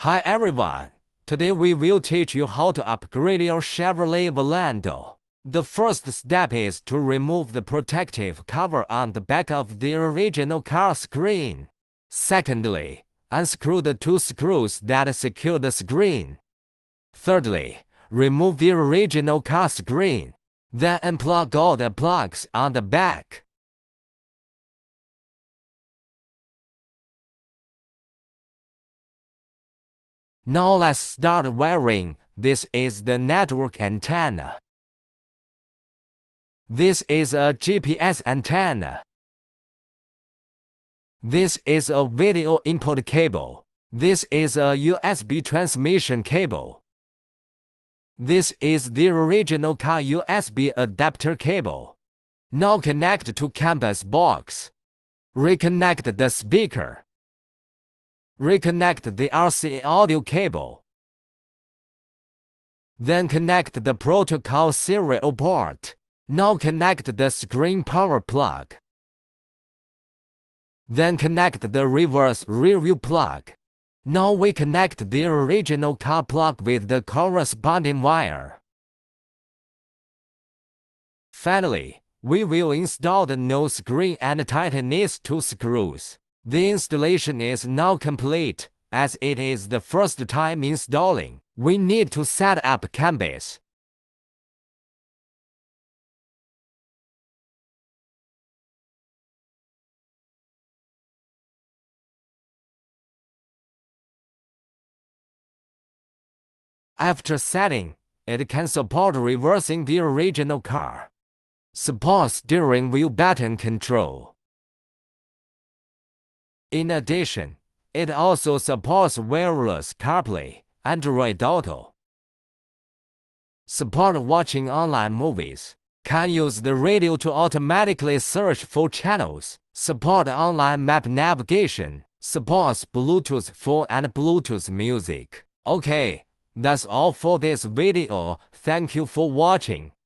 Hi everyone, today we will teach you how to upgrade your Chevrolet Volrando. The first step is to remove the protective cover on the back of the original car screen. Secondly, unscrew the two screws that secure the screen. Thirdly, remove the original car screen. Then unplug all the plugs on the back. Now let's start wiring. This is the network antenna. This is a GPS antenna. This is a video input cable. This is a USB transmission cable. This is the original car USB adapter cable. Now connect to Canbus box. Reconnect the speaker. Reconnect the RCA audio cable. Then connect the protocol serial port. Now connect the screen power plug. Then connect the reverse rear-view plug. Now we connect the original car plug with the corresponding wire. Finally, we will install the nose screen and tighten its two screws. The installation is now complete. As it is the first time installing, we need to set up Canbus. After setting, it can support reversing the original car. Support steering wheel button control. In addition, it also supports wireless CarPlay, Android Auto. Support watching online movies. Can use the radio to automatically search for channels. Support online map navigation. Supports Bluetooth phone and Bluetooth music. Okay, that's all for this video. Thank you for watching.